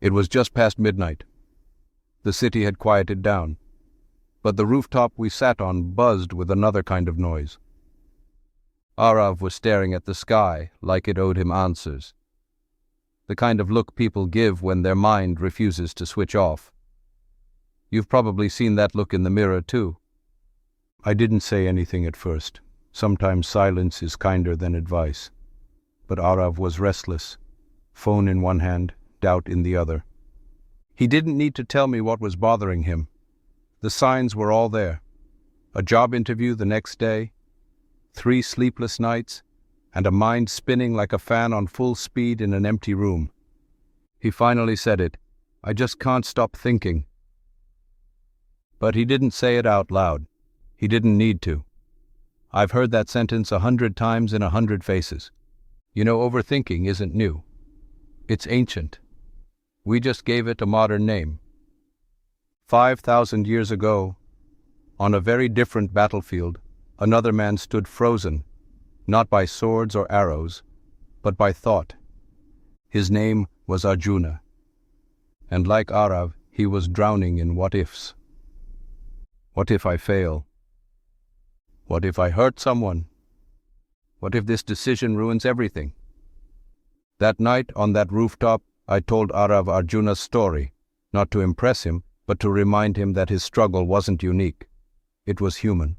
It was just past midnight. The city had quieted down, but the rooftop we sat on buzzed with another kind of noise. Arav was staring at the sky like it owed him answers. The kind of look people give when their mind refuses to switch off. You've probably seen that look in the mirror too. I didn't say anything at first. Sometimes silence is kinder than advice. But Arav was restless, phone in one hand, doubt in the other. He didn't need to tell me what was bothering him. The signs were all there. A job interview the next day, 3 sleepless nights, and a mind spinning like a fan on full speed in an empty room. He finally said it. I just can't stop thinking. But he didn't say it out loud. He didn't need to. I've heard that sentence 100 times in 100 faces. You know, overthinking isn't new. It's ancient. We just gave it a modern name. 5,000 years ago, on a very different battlefield, another man stood frozen, not by swords or arrows, but by thought. His name was Arjuna. And like Arav, he was drowning in what-ifs. What if I fail? What if I hurt someone? What if this decision ruins everything? That night on that rooftop, I told Arav Arjuna's story, not to impress him, but to remind him that his struggle wasn't unique. It was human.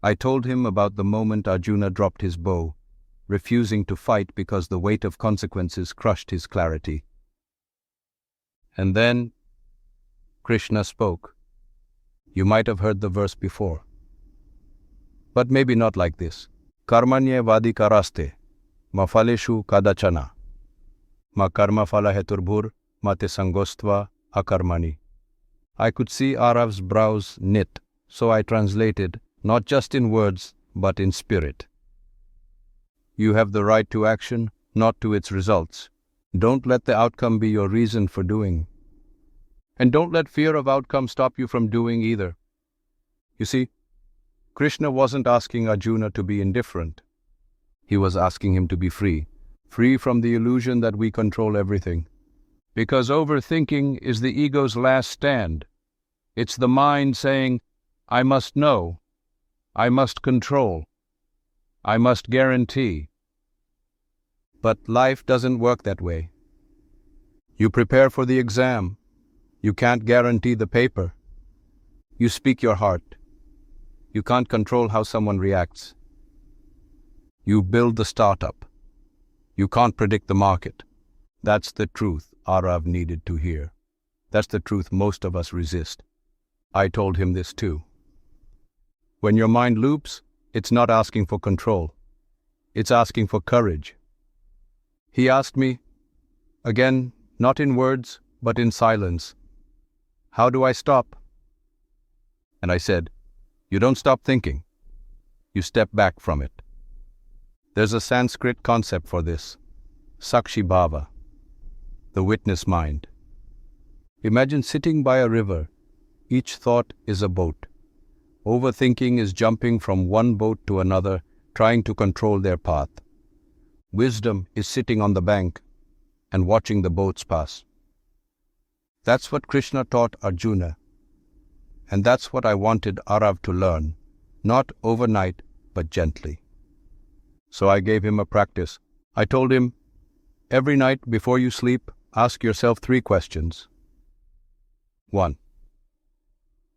I told him about the moment Arjuna dropped his bow, refusing to fight because the weight of consequences crushed his clarity. And then Krishna spoke. You might have heard the verse before, but maybe not like this. Karmanye vadikaraste, ma phaleshu kadachana, ma karma phala heturbhur, mate sangostva akarmani. I could see Arav's brows knit, so I translated, not just in words, but in spirit. You have the right to action, not to its results. Don't let the outcome be your reason for doing. And don't let fear of outcome stop you from doing either. You see, Krishna wasn't asking Arjuna to be indifferent. He was asking him to be free, free from the illusion that we control everything. Because overthinking is the ego's last stand. It's the mind saying, I must know, I must control, I must guarantee. But life doesn't work that way. You prepare for the exam. You can't guarantee the paper. You speak your heart. You can't control how someone reacts. You build the startup. You can't predict the market. That's the truth Arav needed to hear. That's the truth most of us resist. I told him this too. When your mind loops, it's not asking for control. It's asking for courage. He asked me, again, not in words, but in silence, how do I stop? And I said, you don't stop thinking. You step back from it. There's a Sanskrit concept for this, Sakshi Bhava, the witness mind. Imagine sitting by a river. Each thought is a boat. Overthinking is jumping from one boat to another, trying to control their path. Wisdom is sitting on the bank and watching the boats pass. That's what Krishna taught Arjuna. And that's what I wanted Arav to learn, not overnight, but gently. So I gave him a practice. I told him, every night before you sleep, ask yourself 3 questions. 1.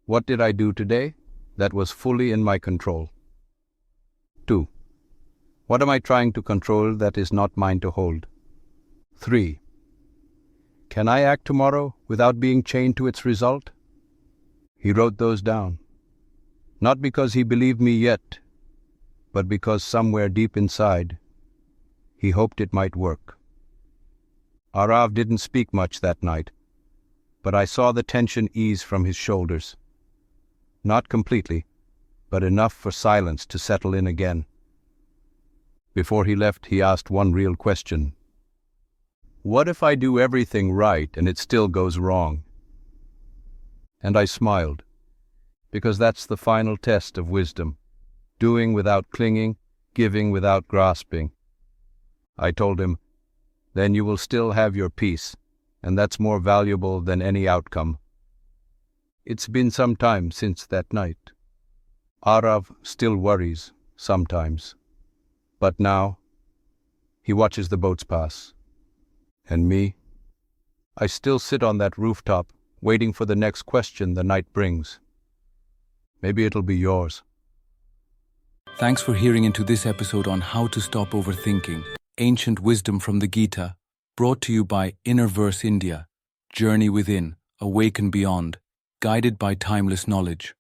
What did I do today that was fully in my control? 2. What am I trying to control that is not mine to hold? 3. Can I act tomorrow without being chained to its result? He wrote those down, not because he believed me yet, but because somewhere deep inside, he hoped it might work. Arav didn't speak much that night, but I saw the tension ease from his shoulders. Not completely, but enough for silence to settle in again. Before he left, he asked one real question. What if I do everything right and it still goes wrong? And I smiled, because that's the final test of wisdom, doing without clinging, giving without grasping. I told him, then you will still have your peace, and that's more valuable than any outcome. It's been some time since that night. Arav still worries, sometimes. But now, he watches the boats pass. And me? I still sit on that rooftop, waiting for the next question the night brings. Maybe it'll be yours. Thanks for hearing into this episode on how to stop overthinking. Ancient wisdom from the Gita, brought to you by Innerverse India. Journey within, awaken beyond, guided by timeless knowledge.